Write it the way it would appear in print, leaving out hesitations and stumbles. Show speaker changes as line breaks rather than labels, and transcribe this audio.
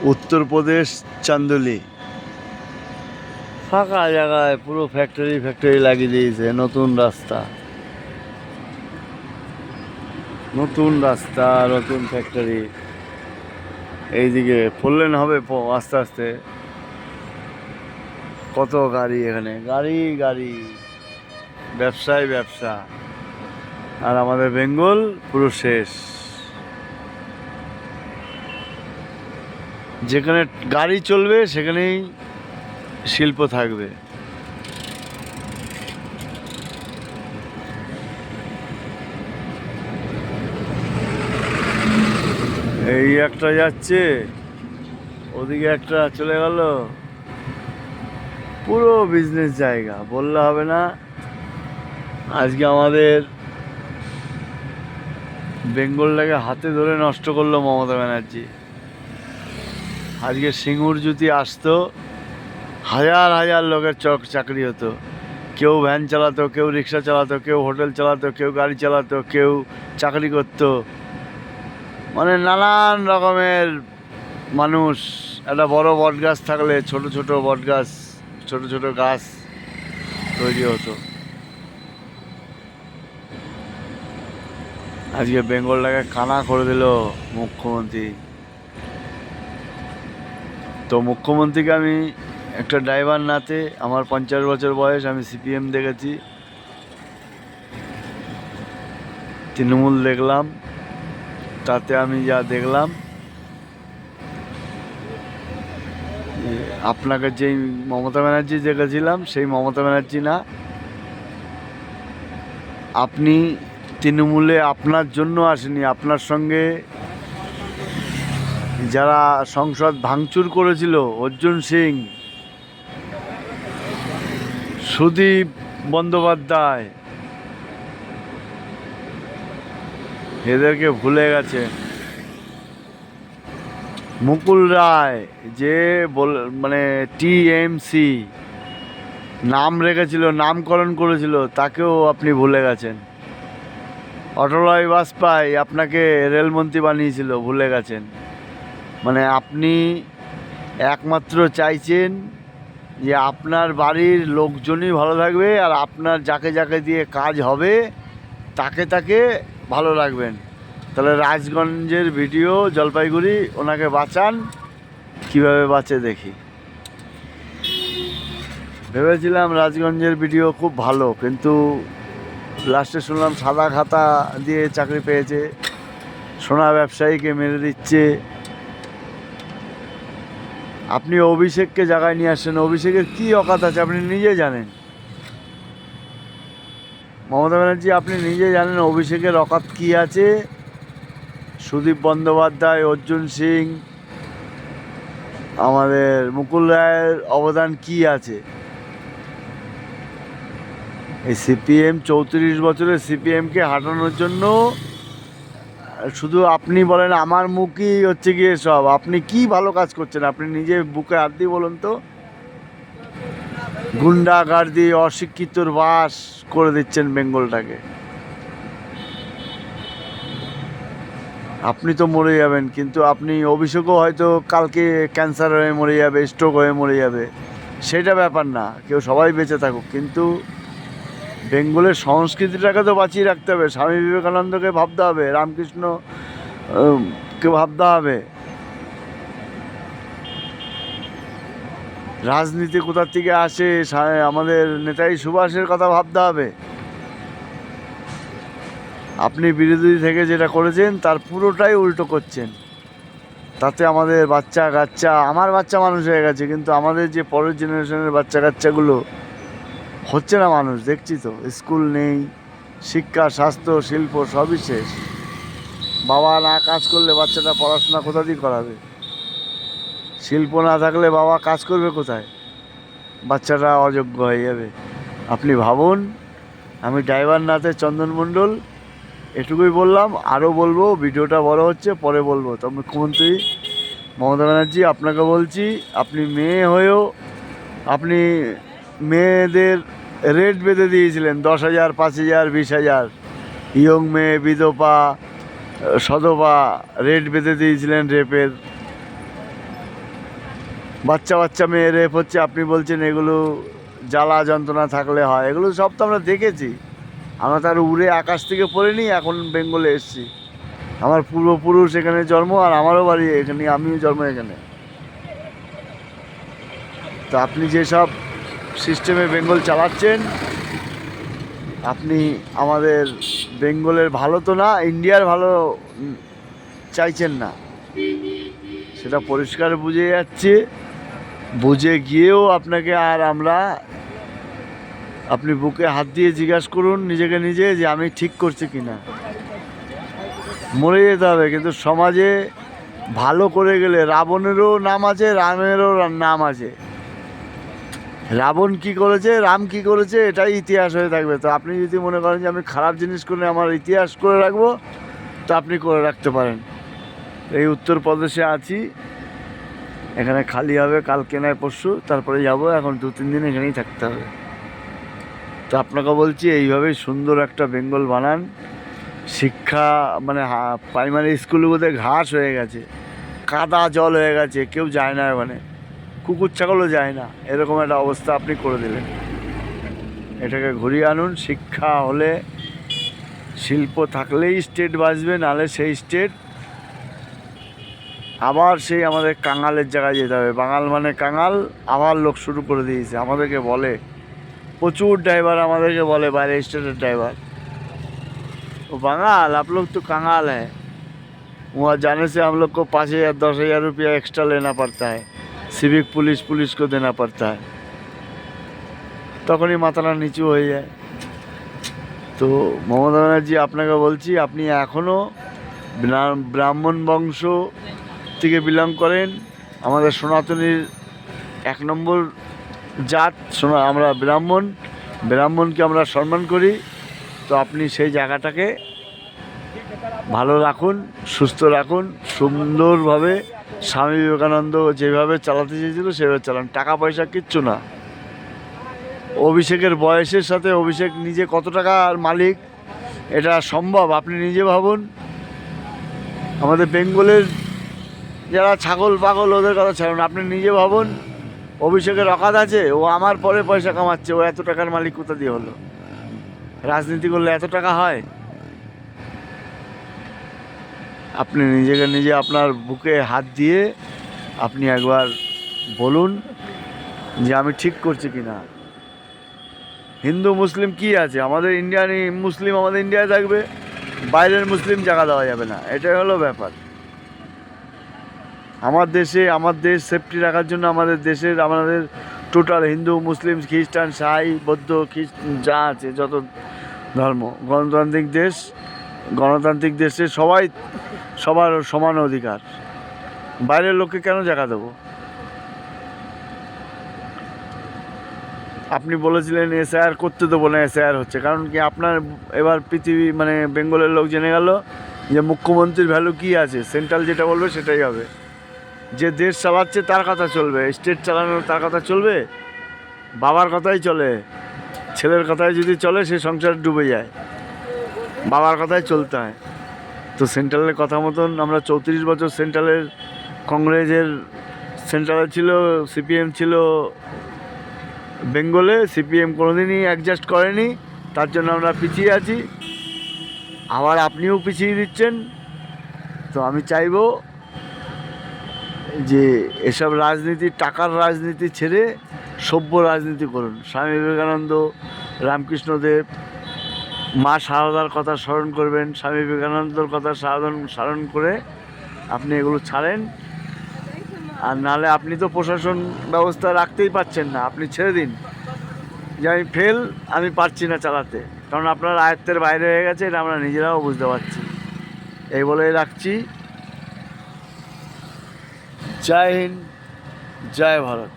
উত্তরপ্রদেশ চান্দোলি ফাঁকা জায়গায় পুরো ফ্যাক্টরি লাগিয়ে দিয়েছে। নতুন রাস্তা নতুন ফ্যাক্টরি। এইদিকে ফোরলেন হবে আস্তে আস্তে। কত গাড়ি এখানে, গাড়ি গাড়ি, ব্যবসায় ব্যবসা। আর আমাদের বেঙ্গল পুরো শেষ। যেখানে গাড়ি চলবে সেখানেই শিল্প থাকবে। এই একটা যাচ্ছে, ওদিকে একটা চলে গেল। পুরো বিজনেস জায়গা বললে হবে না। আজকে আমাদের বেঙ্গলটাকে হাতে ধরে নষ্ট করলো মমতা ব্যানার্জি। আজকে সিঙ্গুর যদি আসতো, হাজার হাজার লোকের চাকরি হতো। কেউ ভ্যান চালাতো, কেউ রিক্সা চালাতো, কেউ হোটেল চালাতো, কেউ গাড়ি চালাতো, কেউ চাকরি করতো। মানে নানান রকমের মানুষ। একটা বড় বট গাছ থাকলে ছোট ছোট বট গাছ, ছোট ছোট গাছ তৈরি হতো। আজকে বেঙ্গলটাকে কানা করে দিল মুখ্যমন্ত্রী। তো মুখ্যমন্ত্রীকে আমি একটা ড্রাইভার নাতে, আমার 50 বছর বয়স, আমি সিপিএম দেখেছি, তৃণমূল দেখলাম। তাতে আমি যা দেখলাম, আপনাকে যেই মমতা ব্যানার্জি দেখেছিলাম সেই মমতা ব্যানার্জি না। আপনি তৃণমূলে আপনার জন্য আসেনি, আপনার সঙ্গে যারা সংসদ ভাঙচুর করেছিল, অর্জুন সিং, সুদীপ বন্দ্যোপাধ্যায়, এদেরকে ভুলে গেছে। মুকুল রায় যে মানে টিএমসি নাম রেখেছিল, নামকরণ করেছিল, তাকেও আপনি ভুলে গেছেন। অটলয় বাজপেয়ী আপনাকে রেলমন্ত্রী বানিয়েছিল, ভুলে গেছেন। মানে আপনি একমাত্র চাইছেন যে আপনার বাড়ির লোকজনই ভালো থাকবে, আর আপনার যাকে যাকে দিয়ে কাজ হবে তাকে তাকে ভালো রাখবেন। তাহলে রাজগঞ্জের ভিডিও, জলপাইগুড়ি, ওনাকে বাঁচান। কিভাবে বাঁচে দেখি। ভেবেছিলাম রাজগঞ্জের ভিডিও খুব ভালো, কিন্তু লাস্টে শুনলাম সাদা খাতা দিয়ে চাকরি পেয়েছে, সোনা ব্যবসায়ীকে মেরে দিচ্ছে। আপনি অভিষেককে জায়গায় নিয়ে আসছেন, অভিষেকের কী অকাত আছে আপনি নিজে জানেন। মমতা ব্যানার্জি, আপনি নিজে জানেন অভিষেকের অকাত কী আছে। সুদীপ বন্দ্যোপাধ্যায়, অর্জুন সিং, আমাদের মুকুল রায়ের অবদান কি আছে। এই সিপিএম 34 বছরের সিপিএমকে হাঁটানোর জন্য শুধু আপনি বলেন আমার মুখই হচ্ছে গিয়ে সব। আপনি কি ভালো কাজ করছেন আপনি নিজে বুকে হাত দিয়ে বলুন তো। গুন্ডাগার্দি, অশিক্ষিতর বাস করে দিচ্ছেন বেঙ্গলটাকে। আপনি তো মরে যাবেন, কিন্তু আপনি অভিষেকও হয়তো কালকে ক্যান্সার হয়ে মরে যাবে, স্ট্রোক হয়ে মরে যাবে, সেটা ব্যাপার না। কেউ সবাই বেঁচে থাকুক, কিন্তু বেঙ্গলের সংস্কৃতিটাকে তো বাঁচিয়ে রাখতে হবে। স্বামী বিবেকানন্দকে ভাবতে হবে, রামকৃষ্ণ কে ভাবতে হবে। রাজনীতি কোথার থেকে আসে, আমাদের নেতাজি সুভাষের কথা ভাবতে হবে। আপনি বিরোধী থেকে যেটা করেছেন তার পুরোটাই উল্টো করছেন। তাতে আমাদের বাচ্চা কাচ্চা, আমার বাচ্চা মানুষ হয়ে গেছে, কিন্তু আমাদের যে পরের জেনারেশনের বাচ্চা কাচ্চাগুলো হচ্ছে না মানুষ, দেখছি তো। স্কুল নেই, শিক্ষা, স্বাস্থ্য, শিল্প সবই শেষ। বাবা না কাজ করলে বাচ্চাটা পড়াশোনা কোথা দিয়ে করাবে? শিল্প না থাকলে বাবা কাজ করবে কোথায়? বাচ্চাটা অযোগ্য হয়ে যাবে। আপনি ভাবুন। আমি ড্রাইভার নাতে চন্দন মণ্ডল, এটুকুই বললাম। আরও বলবো, ভিডিওটা বড় হচ্ছে, পরে বলবো। তো মুখ্যমন্ত্রী মমতা ব্যানার্জি, আপনাকে বলছি, আপনি মেয়ে হয়েও আপনি মেয়েদের রেট বেঁধে দিয়েছিলেন 10,000, 5,000, 20,000। ইয়ং মেয়ে, বিধবা, সধবা রেট বেঁধে দিয়েছিলেন রেপের। বাচ্চা বাচ্চা মেয়ে রেপ হচ্ছে, আপনি বলছেন এগুলো জ্বালা যন্ত্রণা থাকলে হয়। এগুলো সব তো আমরা দেখেছি। আমরা তার উড়ে আকাশ থেকে পড়িনি, এখন বেঙ্গলে এসেছি। আমার পূর্বপুরুষ এখানে জন্ম, আর আমারও বাড়ি এখানে, আমিও জন্ম এখানে। তো আপনি যেসব সিস্টেমে বেঙ্গল চালাচ্ছেন, আপনি আমাদের বেঙ্গলের ভালো তো না, ইন্ডিয়ার ভালো চাইছেন না, সেটা পরিষ্কার বুঝে যাচ্ছে। বুঝে গিয়েও আপনাকে আর আমরা, আপনি বুকে হাত দিয়ে জিজ্ঞাসা করুন নিজেকে নিজে যে আমি ঠিক করছি কি না। মরে যেতে হবে, কিন্তু সমাজে ভালো করে গেলে রাবণেরও নাম আছে, রামেরও নাম আছে। রাবণ কি করেছে, রাম কি করেছে, এটাই ইতিহাস হয়ে থাকবে। তো আপনি যদি মনে করেন যে আমি খারাপ জিনিস করে আমার ইতিহাস করে রাখবো, তো আপনি করে রাখতে পারেন। এই উত্তরপ্রদেশে আছি, এখানে খালি হবে কালকে নয় পরশু, তারপরে যাব। এখন 2-3 দিন এখানেই থাকতে হবে। তো আপনাকে বলছি, এইভাবেই সুন্দর একটা বেঙ্গল বানান। শিক্ষা মানে প্রাইমারি স্কুলগুলোতে ঘাস হয়ে গেছে, কাদা জল হয়ে গেছে, কেউ যায় না, মানে কুকুর ছাগলও যায় না, এরকম একটা অবস্থা আপনি করে দিলেন। এটাকে ঘুরিয়ে আনুন। শিক্ষা হলে, শিল্প থাকলেই স্টেট বাঁচবে, নাহলে সেই স্টেট আবার সেই আমাদের কাঙালের জায়গায় যেতে হবে। বাঙাল মানে কাঙাল আবার লোক শুরু করে দিয়েছে। আমাদেরকে বলে, প্রচুর ড্রাইভার আমাদেরকে বলে, বাইরে স্টেটের ড্রাইভার, वो बंगाल आप लोग तो कंगाल है, वहाँ जाने से हम लोग को 5,000-10,000 रुपया एक्स्ट्रा लेना पड़ता है, सिविक पुलिस को देना पड़ता है। তখনই মাথাটা নিচু হয়ে যায়। তো মমতা ব্যানার্জি, আপনাকে বলছি, আপনি এখনও ব্রাহ্মণ বংশ থেকে বিলং করেন। আমাদের সনাতনীর 1 নম্বর জাত আমরা ব্রাহ্মণকে আমরা সম্মান করি। তো আপনি সেই জায়গাটাকে ভালো রাখুন, সুস্থ রাখুন, সুন্দরভাবে স্বামী বিবেকানন্দ যেভাবে চালাতে চেয়েছিল সেভাবে চালান। টাকা পয়সা কিচ্ছু না। অভিষেকের বয়সের সাথে অভিষেক নিজে কত টাকার মালিক এটা সম্ভব? আপনি নিজে ভাবুন। আমাদের বেঙ্গলের যারা ছাগল পাগল, ওদের কথা ছাড়ুন, আপনি নিজে ভাবুন। অভিষেকের অকাত আছে? ও আমার পরে পয়সা কামাচ্ছে, ও এত টাকার মালিক কোথা দিয়ে হলো? রাজনীতি করলে এত টাকা হয়? আপনি নিজেকে নিজে আপনার বুকে হাত দিয়ে আপনি একবার বলুন যে আমি ঠিক করছি কি না। হিন্দু মুসলিম কি আছে? আমাদের ইন্ডিয়ানই মুসলিম আমাদের ইন্ডিয়ায় থাকবে, বাইরের মুসলিম জায়গা দেওয়া যাবে না, এটাই হলো ব্যাপার। আমার দেশ সেফটি রাখার জন্য আমাদের টোটাল হিন্দু মুসলিম খ্রিস্টান সাই বৌদ্ধ যা আছে যত ধর্ম, গণতান্ত্রিক দেশে সবার সমান অধিকার। বাইরের লোককে কেন জায়গা দেবো? আপনি বলেছিলেন এসআইআর করতে দেবো না, এসআইআর হচ্ছে, কারণ কি আপনার এবার পৃথিবী মানে বেঙ্গলের লোক জেনে গেল যে মুখ্যমন্ত্রীর ভ্যালু কী আছে। সেন্ট্রাল যেটা বলবে সেটাই হবে। যে দেশ চালাচ্ছে তার কথা চলবে, স্টেট চালানোর তার কথা চলবে? বাবার কথাই চলে, ছেলের কথায় যদি চলে সে সংসার ডুবে যায়, বাবার কথাই চলতে হয়। তো সেন্ট্রালের কথা মতন আমরা 34 বছর কংগ্রেসের সেন্ট্রালে ছিল, সিপিএম ছিল বেঙ্গলে, সিপিএম কোনোদিনই অ্যাডজাস্ট করেনি, তার জন্য আমরা পিছিয়ে আছি। আবার আপনিও পিছিয়ে দিচ্ছেন। তো আমি চাইবো যে এসব রাজনীতি, টাকার রাজনীতি ছেড়ে সভ্য রাজনীতি করুন। স্বামী বিবেকানন্দ, রামকৃষ্ণদেব, মা শারদার কথা স্মরণ করবেন, স্বামী বিবেকানন্দর কথা স্মরণ করে আপনি এগুলো ছাড়েন। আর নাহলে আপনি তো প্রশাসন ব্যবস্থা রাখতেই পারছেন না, আপনি ছেড়ে দিন যে আমি পারছি না চালাতে, কারণ আপনার আয়ত্তের বাইরে হয়ে গেছে, এটা আমরা নিজেরাও বুঝতে পারছি। এই বলেই রাখছি। জয় হিন্দ, জয় ভারত।